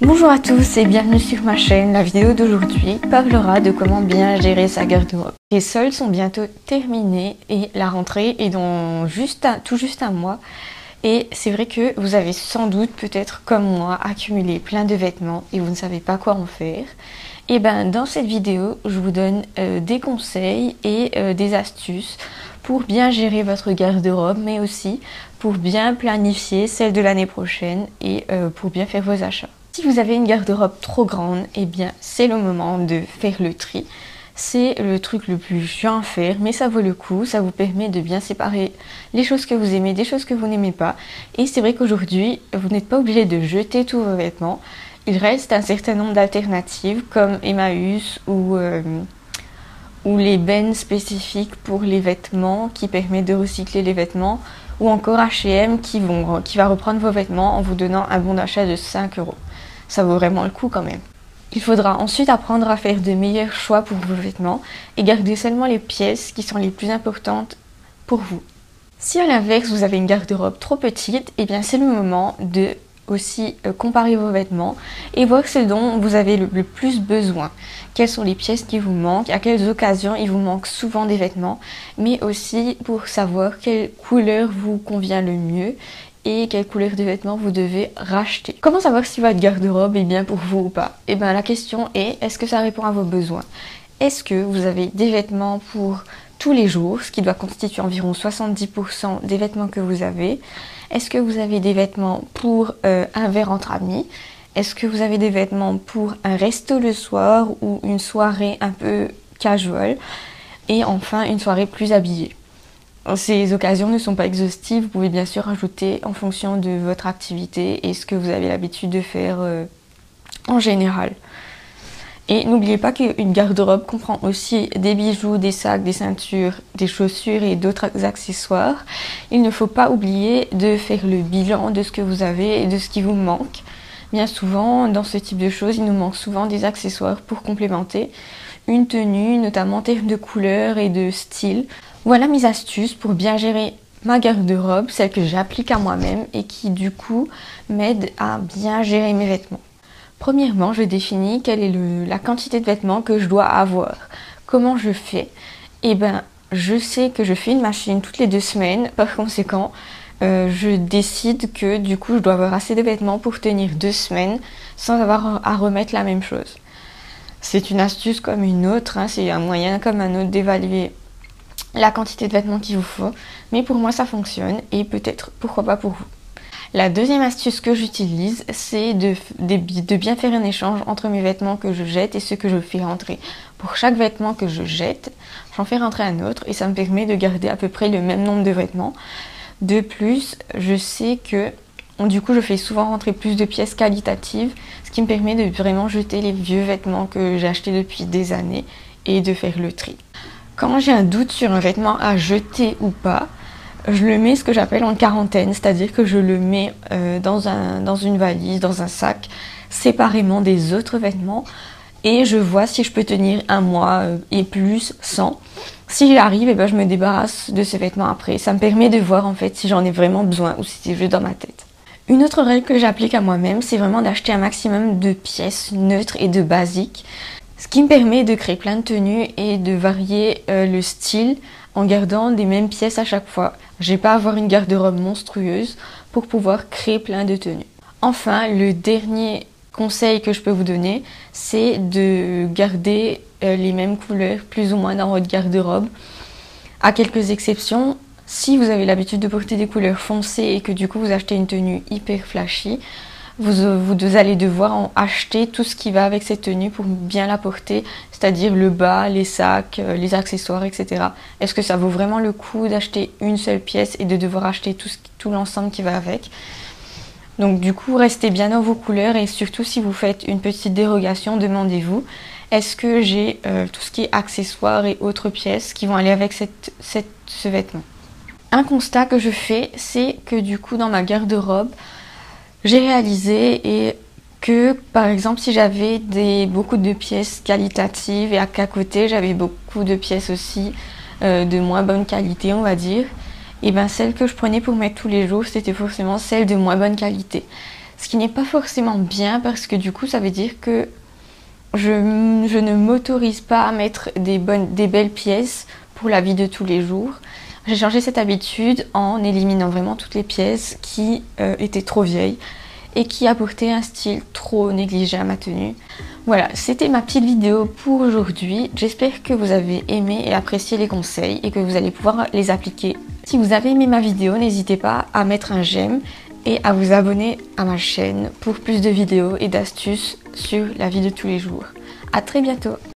Bonjour à tous et bienvenue sur ma chaîne. La vidéo d'aujourd'hui parlera de comment bien gérer sa garde-robe. Les soldes sont bientôt terminés et la rentrée est dans tout juste un mois. Et c'est vrai que vous avez sans doute, peut-être comme moi, accumulé plein de vêtements et vous ne savez pas quoi en faire. Et ben dans cette vidéo, je vous donne des conseils et des astuces pour bien gérer votre garde-robe, mais aussi pour bien planifier celle de l'année prochaine et pour bien faire vos achats. Si vous avez une garde-robe trop grande, eh bien c'est le moment de faire le tri. C'est le truc le plus chiant à faire, mais ça vaut le coup. Ça vous permet de bien séparer les choses que vous aimez des choses que vous n'aimez pas. Et c'est vrai qu'aujourd'hui, vous n'êtes pas obligé de jeter tous vos vêtements. Il reste un certain nombre d'alternatives comme Emmaüs ou les bennes spécifiques pour les vêtements qui permettent de recycler les vêtements, ou encore H&M qui va reprendre vos vêtements en vous donnant un bon d'achat de 5 €. Ça vaut vraiment le coup quand même. Il faudra ensuite apprendre à faire de meilleurs choix pour vos vêtements et garder seulement les pièces qui sont les plus importantes pour vous. Si à l'inverse vous avez une garde-robe trop petite, eh bien c'est le moment de aussi comparer vos vêtements et voir ce dont vous avez le plus besoin. Quelles sont les pièces qui vous manquent, à quelles occasions il vous manque souvent des vêtements, mais aussi pour savoir quelle couleur vous convient le mieux et quelle couleur de vêtements vous devez racheter. Comment savoir si votre garde-robe est bien pour vous ou pas? Eh bien la question est-ce que ça répond à vos besoins? Est-ce que vous avez des vêtements pour tous les jours, ce qui doit constituer environ 70% des vêtements que vous avez? Est-ce que vous avez des vêtements pour un verre entre amis? Est-ce que vous avez des vêtements pour un resto le soir ou une soirée un peu casual? Et enfin, une soirée plus habillée. Ces occasions ne sont pas exhaustives, vous pouvez bien sûr ajouter en fonction de votre activité et ce que vous avez l'habitude de faire en général. Et n'oubliez pas qu'une garde-robe comprend aussi des bijoux, des sacs, des ceintures, des chaussures et d'autres accessoires. Il ne faut pas oublier de faire le bilan de ce que vous avez et de ce qui vous manque. Bien souvent, dans ce type de choses, il nous manque souvent des accessoires pour complémenter une tenue, notamment en termes de couleur et de style. Voilà mes astuces pour bien gérer ma garde-robe, celle que j'applique à moi-même et qui du coup m'aide à bien gérer mes vêtements. Premièrement, je définis quelle est la quantité de vêtements que je dois avoir. Comment je fais? Eh bien, je sais que je fais une machine toutes les 2 semaines, par conséquent, je décide que du coup je dois avoir assez de vêtements pour tenir 2 semaines sans avoir à remettre la même chose. C'est une astuce comme une autre, hein, c'est un moyen comme un autre d'évaluer la quantité de vêtements qu'il vous faut, mais pour moi ça fonctionne et peut-être pourquoi pas pour vous. La deuxième astuce que j'utilise, c'est de bien faire un échange entre mes vêtements que je jette et ceux que je fais rentrer. Pour chaque vêtement que je jette, j'en fais rentrer un autre et ça me permet de garder à peu près le même nombre de vêtements. De plus, je sais que du coup je fais souvent rentrer plus de pièces qualitatives, ce qui me permet de vraiment jeter les vieux vêtements que j'ai achetés depuis des années et de faire le tri. Quand j'ai un doute sur un vêtement à jeter ou pas, je le mets ce que j'appelle en quarantaine, c'est-à-dire que je le mets dans une valise, dans un sac, séparément des autres vêtements et je vois si je peux tenir un mois et plus sans. Si j'y arrive, eh ben, je me débarrasse de ces vêtements après. Ça me permet de voir en fait si j'en ai vraiment besoin ou si c'est juste dans ma tête. Une autre règle que j'applique à moi-même, c'est vraiment d'acheter un maximum de pièces neutres et de basiques. Ce qui me permet de créer plein de tenues et de varier le style en gardant des mêmes pièces à chaque fois. J'ai pas à avoir une garde-robe monstrueuse pour pouvoir créer plein de tenues. Enfin, le dernier conseil que je peux vous donner, c'est de garder les mêmes couleurs plus ou moins dans votre garde-robe. À quelques exceptions, si vous avez l'habitude de porter des couleurs foncées et que du coup vous achetez une tenue hyper flashy, vous allez devoir acheter tout ce qui va avec cette tenue pour bien la porter, c'est-à-dire le bas, les sacs, les accessoires, etc. Est-ce que ça vaut vraiment le coup d'acheter une seule pièce et de devoir acheter tout l'ensemble qui va avec? Donc du coup, restez bien dans vos couleurs et surtout si vous faites une petite dérogation, demandez-vous, est-ce que j'ai tout ce qui est accessoires et autres pièces qui vont aller avec ce vêtement? Un constat que je fais, c'est que du coup dans ma garde-robe, j'ai réalisé et que par exemple si j'avais beaucoup de pièces qualitatives et qu'à côté j'avais beaucoup de pièces aussi de moins bonne qualité on va dire, et bien celles que je prenais pour mettre tous les jours c'était forcément celles de moins bonne qualité. Ce qui n'est pas forcément bien parce que du coup ça veut dire que je ne m'autorise pas à mettre des belles pièces pour la vie de tous les jours. J'ai changé cette habitude en éliminant vraiment toutes les pièces qui étaient trop vieilles et qui apportaient un style trop négligé à ma tenue. Voilà, c'était ma petite vidéo pour aujourd'hui. J'espère que vous avez aimé et apprécié les conseils et que vous allez pouvoir les appliquer. Si vous avez aimé ma vidéo, n'hésitez pas à mettre un j'aime et à vous abonner à ma chaîne pour plus de vidéos et d'astuces sur la vie de tous les jours. À très bientôt!